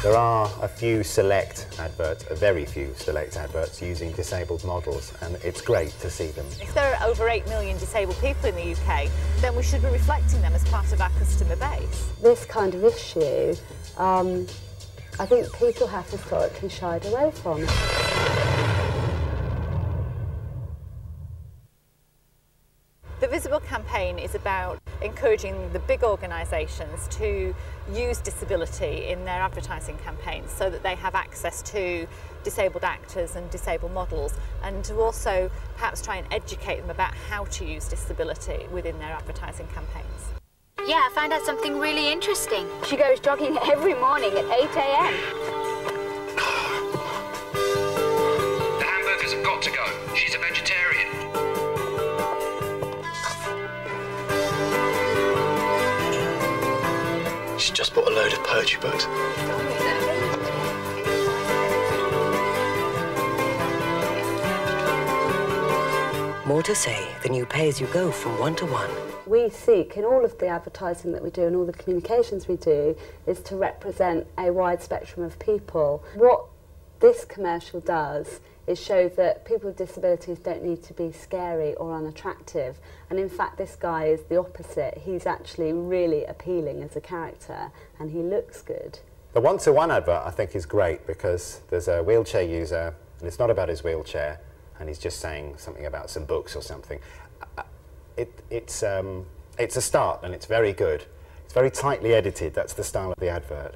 There are a few select adverts, a very few select adverts using disabled models, and it's great to see them. If there are over 8 million disabled people in the UK, then we should be reflecting them as part of our customer base. This kind of issue, I think people have historically shied away from. The VisABLE campaign is about encouraging the big organisations to use disability in their advertising campaigns so that they have access to disabled actors and disabled models, and to also perhaps try and educate them about how to use disability within their advertising campaigns. Yeah, I found out something really interesting. She goes jogging every morning at 8 a.m. The hamburgers have got to go. She's a vegetarian. She's just bought a load of poetry books. More to say than you pay as you go from one to one. We seek, in all of the advertising that we do and all the communications we do, is to represent a wide spectrum of people. What this commercial does is show that people with disabilities don't need to be scary or unattractive. And in fact, this guy is the opposite. He's actually really appealing as a character, and he looks good. The one-to-one advert, I think, is great because there's a wheelchair user, and it's not about his wheelchair, and he's just saying something about some books or something. It's a start, and it's very good. It's very tightly edited. That's the style of the advert.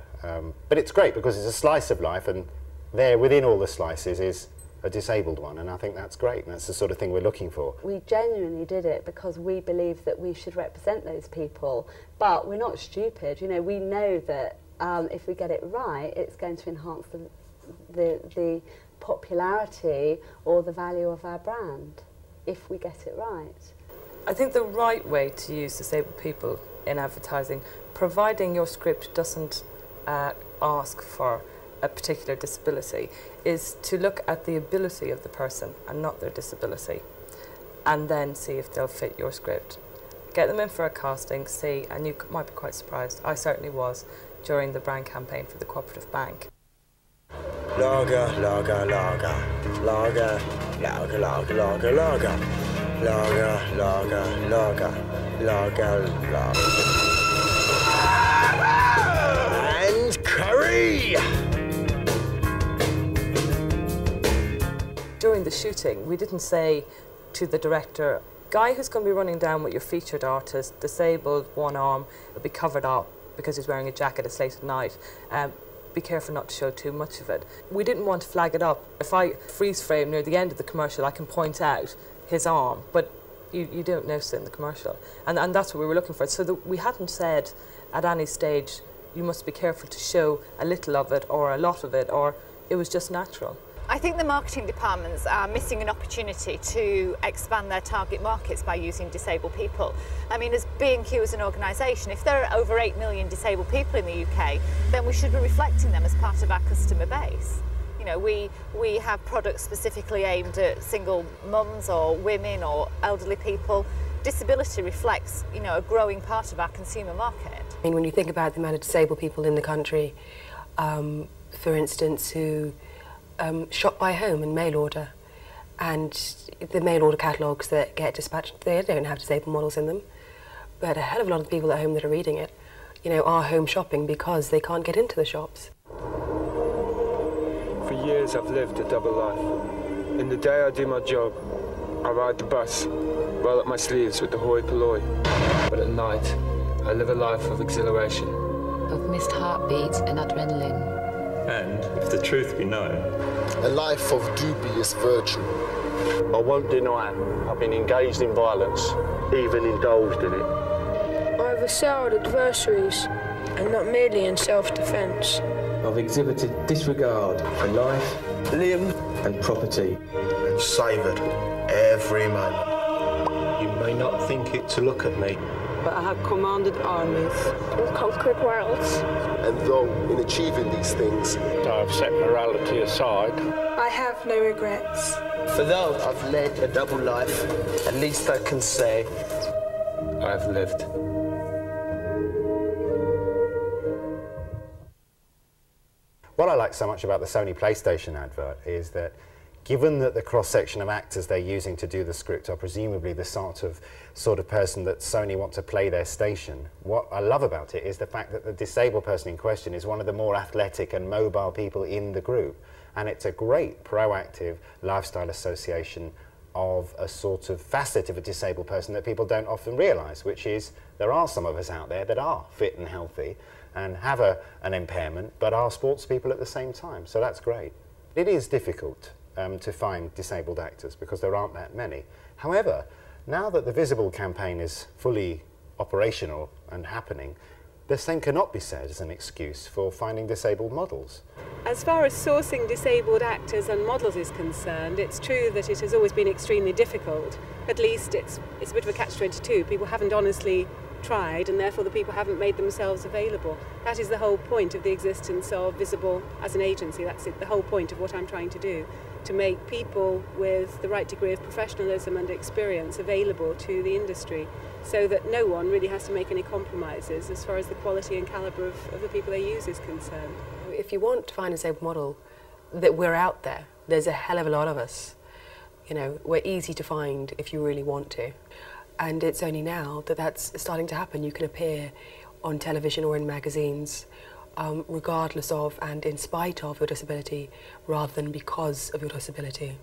But it's great because it's a slice of life, and there, within all the slices, is a disabled one, and I think that's great, and that's the sort of thing we're looking for. We genuinely did it because we believe that we should represent those people, but we're not stupid. You know, we know that if we get it right, it's going to enhance the popularity or the value of our brand, if we get it right. I think the right way to use disabled people in advertising, providing your script doesn't ask for a particular disability, is to look at the ability of the person and not their disability, and then see if they'll fit your script. Get them in for a casting, see, and you might be quite surprised. I certainly was during the brand campaign for the Co-operative Bank. Lager, lager, lager, lager, lager, lager, lager, lager, lager, lager, lager, lager, lager. And curry! During the shooting, we didn't say to the director, guy who's going to be running down with your featured artist, disabled, one arm, will be covered up because he's wearing a jacket, it's late at night. Be careful not to show too much of it. We didn't want to flag it up. If I freeze frame near the end of the commercial, I can point out his arm, but you don't notice it in the commercial. And that's what we were looking for. So we hadn't said at any stage, you must be careful to show a little of it or a lot of it, or it was just natural. I think the marketing departments are missing an opportunity to expand their target markets by using disabled people. I mean, as B&Q as an organisation, if there are over 8 million disabled people in the UK, then we should be reflecting them as part of our customer base. You know, we have products specifically aimed at single mums or women or elderly people. Disability reflects, you know, a growing part of our consumer market. I mean, when you think about the amount of disabled people in the country, for instance, who shop by home and mail order, and the mail order catalogues that get dispatched, they don't have disabled models in them, but a hell of a lot of people at home that are reading it, you know, are home shopping because they can't get into the shops. For years I've lived a double life. In the day I do my job, I ride the bus, roll up my sleeves with the hoi polloi. But at night, I live a life of exhilaration. Of missed heartbeats and adrenaline. And, if the truth be known, a life of dubious virtue. I won't deny I've been engaged in violence, even indulged in it. I've assailed adversaries, and not merely in self-defence. I've exhibited disregard for life, limb and property. And savoured every moment. You may not think it to look at me, but I have commanded armies and conquered worlds. And though in achieving these things, I have set morality aside, I have no regrets. For though I've led a double life, at least I can say I've lived. what I like so much about the Sony PlayStation advert is that given that the cross-section of actors they're using to do the script are presumably the sort of person that Sony want to play their station, what I love about it is the fact that the disabled person in question is one of the more athletic and mobile people in the group. And it's a great proactive lifestyle association of a sort of facet of a disabled person that people don't often realise, which is there are some of us out there that are fit and healthy and have an impairment, but are sports people at the same time. So that's great. It is difficult to find disabled actors because there aren't that many. However, now that the VisABLE campaign is fully operational and happening, the same cannot be said as an excuse for finding disabled models. As far as sourcing disabled actors and models is concerned, it's true that it has always been extremely difficult. At least it's a bit of a catch-22. People haven't honestly tried, and therefore the people haven't made themselves available. That is the whole point of the existence of VisABLE as an agency. That's it, the whole point of what I'm trying to do, to make people with the right degree of professionalism and experience available to the industry, so that no one really has to make any compromises as far as the quality and calibre of the people they use is concerned. If you want to find a disabled model, that we're out there. There's a hell of a lot of us. You know, we're easy to find if you really want to. And it's only now that that's starting to happen. You can appear on television or in magazines regardless of and in spite of your disability rather than because of your disability.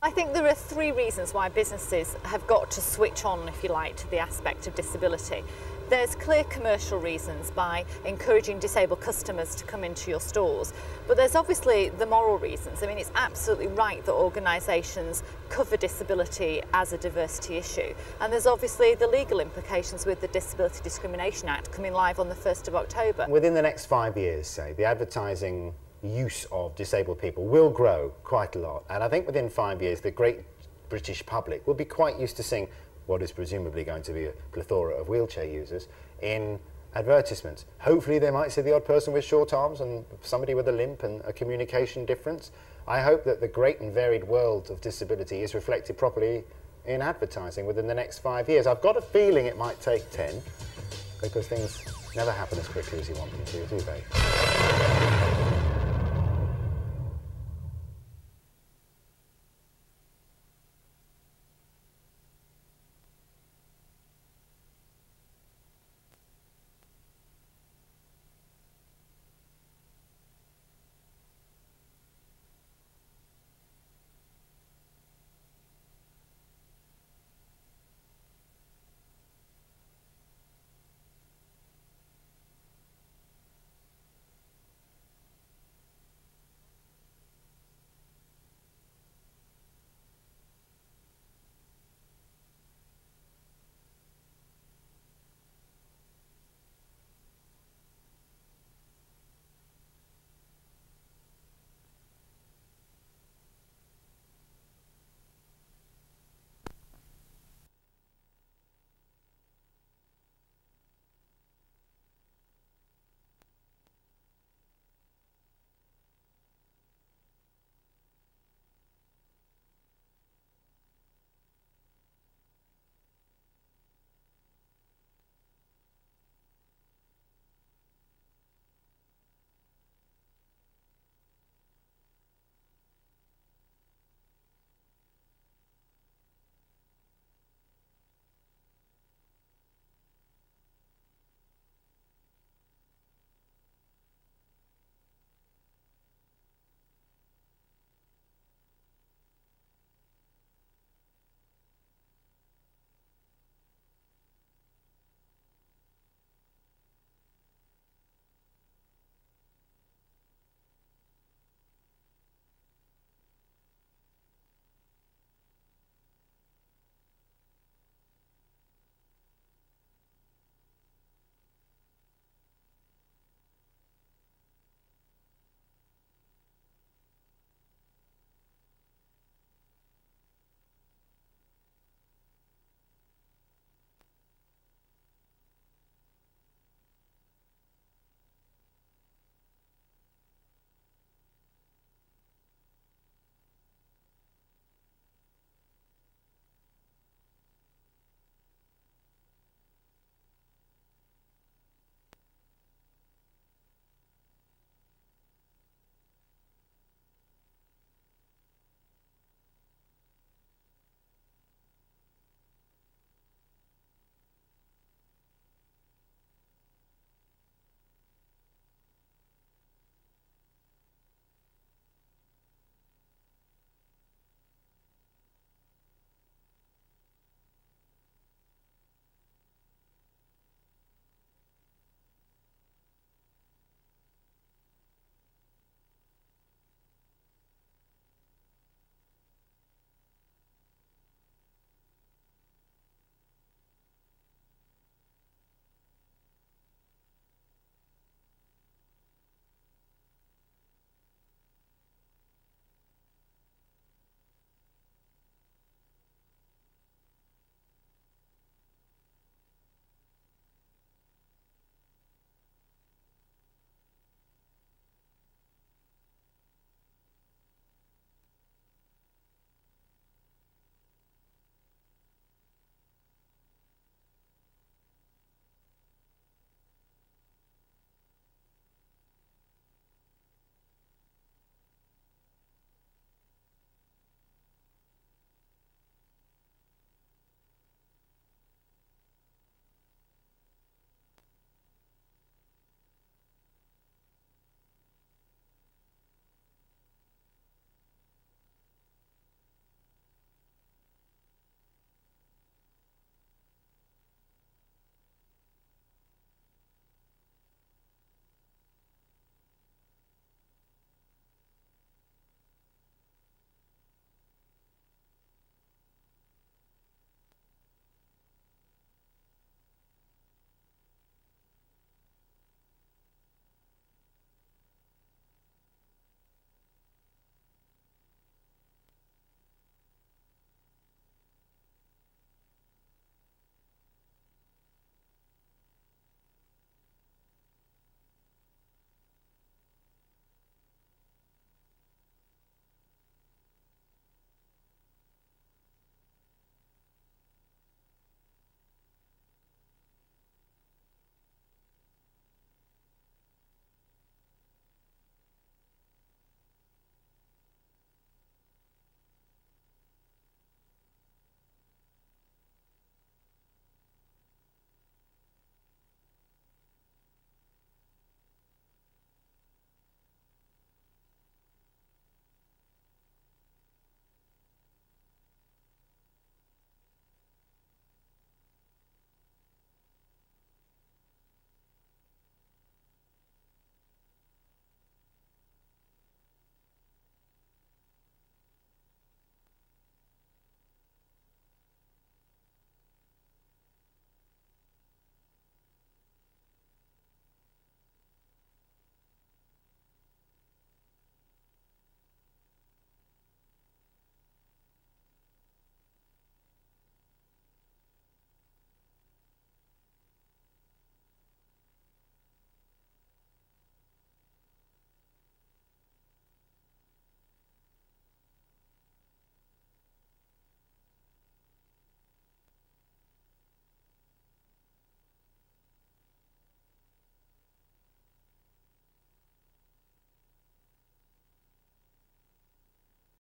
I think there are three reasons why businesses have got to switch on, if you like, to the aspect of disability. There's clear commercial reasons by encouraging disabled customers to come into your stores, but there's obviously the moral reasons. I mean, it's absolutely right that organisations cover disability as a diversity issue, and there's obviously the legal implications with the Disability Discrimination Act coming live on the 1st of October. Within the next 5 years, say, the advertising use of disabled people will grow quite a lot, and I think within 5 years the great British public will be quite used to seeing what is presumably going to be a plethora of wheelchair users in advertisements. Hopefully they might see the odd person with short arms and somebody with a limp and a communication difference. I hope that the great and varied world of disability is reflected properly in advertising within the next 5 years. I've got a feeling it might take 10, because things never happen as quickly as you want them to, do they?